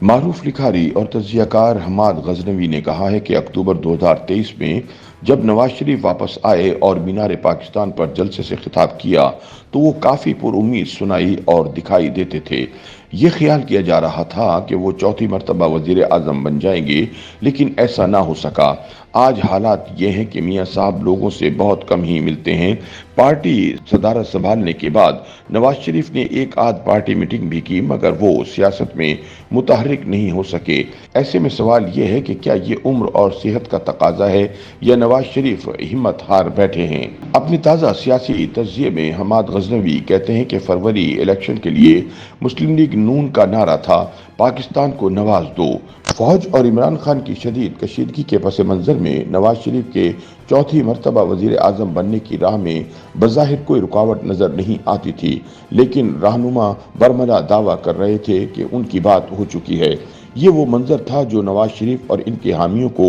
معروف لکھاری اور تجزیہ کار حماد غزنوی نے کہا ہے کہ اکتوبر 2023 میں جب نواز شریف واپس آئے اور مینار پاکستان پر جلسے سے خطاب کیا تو وہ کافی پر امید سنائی اور دکھائی دیتے تھے۔ یہ خیال کیا جا رہا تھا کہ وہ چوتھی مرتبہ وزیر اعظم بن جائیں گے، لیکن ایسا نہ ہو سکا۔ آج حالات یہ ہیں کہ میاں صاحب لوگوں سے بہت کم ہی ملتے ہیں۔ پارٹی صدارت سنبھالنے کے بعد نواز شریف نے ایک آدھ پارٹی میٹنگ بھی کی، مگر وہ سیاست میں متحرک نہیں ہو سکے۔ ایسے میں سوال یہ ہے کہ کیا یہ عمر اور صحت کا تقاضا ہے یا نواز شریف ہمت ہار بیٹھے ہیں؟ اپنی تازہ سیاسی تجزیے میں حماد غزنوی کہتے ہیں کہ فروری الیکشن کے لیے مسلم لیگ نون کا نعرہ تھا پاکستان کو نواز دو۔ فوج اور عمران خان کی شدید کشیدگی کے پس منظر میں نواز شریف کے چوتھی مرتبہ وزیر اعظم بننے کی راہ میں بظاہر کوئی رکاوٹ نظر نہیں آتی تھی، لیکن رہنما برملا دعویٰ کر رہے تھے کہ ان کی بات ہو چکی ہے۔ یہ وہ منظر تھا جو نواز شریف اور ان کے حامیوں کو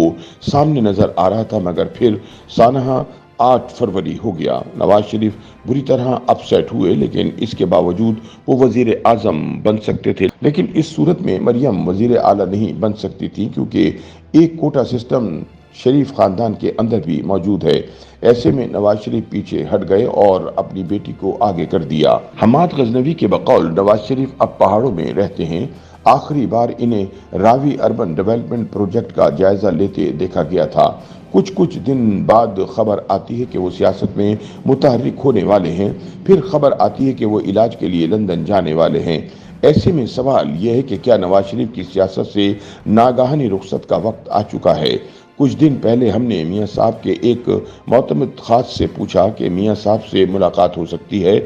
سامنے نظر آ رہا تھا، مگر پھر سانحہ 8 فروری ہو گیا۔ نواز شریف بری طرح اپ سیٹ ہوئے، لیکن اس کے باوجود وہ وزیر اعظم بن سکتے تھے۔ لیکن اس صورت میں مریم وزیر اعلیٰ نہیں بن سکتی تھی، کیونکہ ایک کوٹا سسٹم شریف خاندان کے اندر بھی موجود ہے۔ ایسے میں نواز شریف پیچھے ہٹ گئے اور اپنی بیٹی کو آگے کر دیا۔ حماد غزنوی کے بقول نواز شریف اب پہاڑوں میں رہتے ہیں۔ آخری بار انہیں راوی اربن ڈیولپمنٹ پروجیکٹ کا جائزہ لیتے دیکھا گیا تھا۔ کچھ دن بعد خبر آتی ہے کہ وہ سیاست میں متحرک ہونے والے ہیں، پھر خبر آتی ہے کہ وہ علاج کے لیے لندن جانے والے ہیں۔ ایسے میں سوال یہ ہے کہ کیا نواز شریف کی سیاست سے ناگہانی رخصت کا وقت آ چکا ہے؟ کچھ دن پہلے ہم نے میاں صاحب کے ایک معتمد خاص سے پوچھا کہ میاں صاحب سے ملاقات ہو سکتی ہے،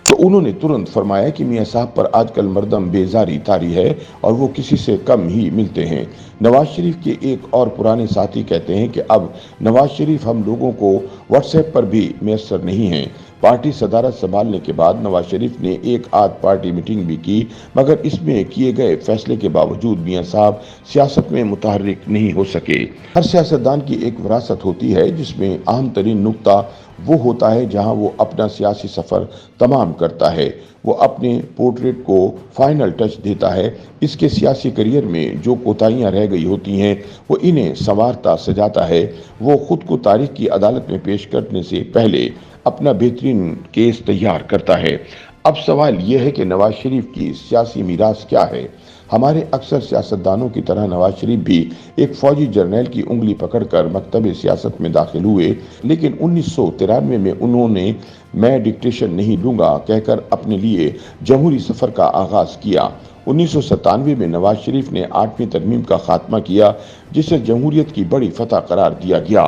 تو انہوں نے ترنت فرمایا کہ میاں صاحب پر آج کل مردم بیزاری طاری ہے اور وہ کسی سے کم ہی ملتے ہیں۔ نواز شریف کے ایک اور پرانے ساتھی کہتے ہیں کہ اب نواز شریف ہم لوگوں کو واٹس ایپ پر بھی میسر نہیں ہیں۔ پارٹی صدارت سنبھالنے کے بعد نواز شریف نے ایک آدھ پارٹی میٹنگ بھی کی، مگر اس میں کیے گئے فیصلے کے باوجود میاں صاحب سیاست میں متحرک نہیں ہو سکے۔ ہر سیاستدان کی ایک وراثت ہوتی ہے، جس میں اہم ترین نقطہ وہ ہوتا ہے جہاں وہ اپنا سیاسی سفر تمام کرتا ہے، وہ اپنے پورٹریٹ کو فائنل ٹچ دیتا ہے۔ اس کے سیاسی کریئر میں جو کوتاہیاں رہ گئی ہوتی ہیں وہ انہیں سنوارتا سجاتا ہے۔ وہ خود کو تاریخ کی عدالت میں پیش کرنے سے پہلے اپنا بہترین کیس تیار کرتا ہے۔ اب سوال یہ ہے کہ نواز شریف کی سیاسی میراث کیا ہے؟ ہمارے اکثر سیاستدانوں کی طرح نواز شریف بھی ایک فوجی جرنیل کی انگلی پکڑ کر مکتب سیاست میں داخل ہوئے، لیکن 1993 میں انہوں نے میں ڈکٹیشن نہیں لوں گا کہہ کر اپنے لیے جمہوری سفر کا آغاز کیا۔ 1997 میں نواز شریف نے 8ویں ترمیم کا خاتمہ کیا، جسے جمہوریت کی بڑی فتح قرار دیا گیا۔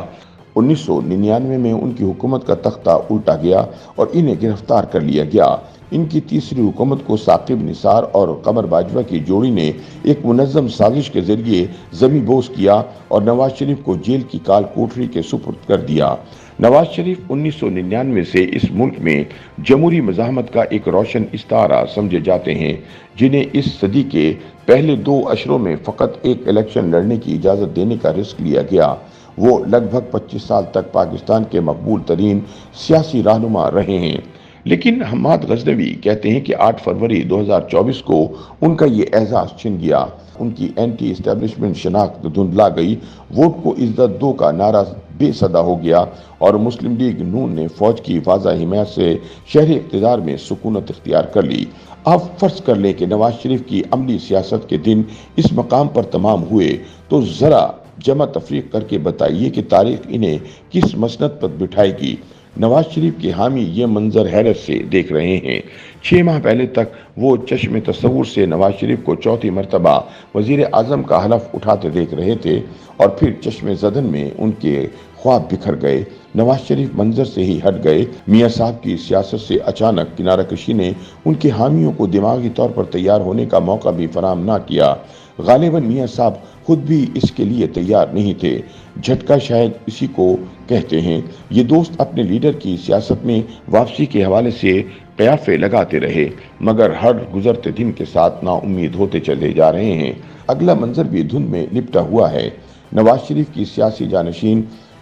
1999 میں ان کی حکومت کا تختہ الٹا گیا اور انہیں گرفتار کر لیا گیا۔ ان کی تیسری حکومت کو ثاقب نثار اور قمر باجوہ کی جوڑی نے ایک منظم سازش کے ذریعے زمیں بوس کیا اور نواز شریف کو جیل کی کال کوٹری کے سپرد کر دیا۔ نواز شریف 1999 سے اس ملک میں جمہوری مزاحمت کا ایک روشن استعارہ سمجھے جاتے ہیں، جنہیں اس صدی کے پہلے 2 اشروں میں فقط ایک الیکشن لڑنے کی اجازت دینے کا رسک لیا گیا۔ وہ لگ بھگ 25 سال تک پاکستان کے مقبول ترین سیاسی رہنما رہے ہیں۔ لیکن حماد غزنوی کہتے ہیں کہ 8 فروری 2024 کو ان کا یہ اعزاز چھن گیا۔ ان کی اینٹی اسٹیبلشمنٹ شناخت دھندلا گئی، ووٹ کو عزت دو کا نعرہ بے صدا ہو گیا اور مسلم لیگ نون نے فوج کی واضح حمایت سے شہری اقتدار میں سکونت اختیار کر لی۔ آپ فرض کر لیں کہ نواز شریف کی عملی سیاست کے دن اس مقام پر تمام ہوئے، تو ذرا جمع تفریق کر کے بتائیے کہ تاریخ انہیں کس مسند پر بٹھائے گی۔ نواز شریف کے حامی یہ منظر حیرت سے دیکھ رہے ہیں۔ 6 ماہ پہلے تک وہ چشم تصور سے نواز شریف کو چوتھی مرتبہ وزیر اعظم کا حلف اٹھاتے دیکھ رہے تھے، اور پھر چشم زدن میں ان کے خواب بکھر گئے۔ نواز شریف منظر سے ہی ہٹ گئے۔ میاں صاحب کی سیاست سے اچانک کنارہ کشی نے ان کے حامیوں کو دماغی طور پر تیار ہونے کا موقع بھی فراہم نہ کیا۔ غالباً میاں صاحب خود بھی اس کے لیے تیار نہیں تھے۔ جھٹکا شاید اسی کو کہتے ہیں۔ یہ دوست اپنے لیڈر کی سیاست میں واپسی کے حوالے سے قیافے لگاتے رہے، مگر ہر گزرتے دن کے ساتھ نا امید ہوتے چلے جا رہے ہیں۔ اگلا منظر بھی دھند میں لپٹا ہوا ہے۔ نواز شریف کی سیاسی جانشین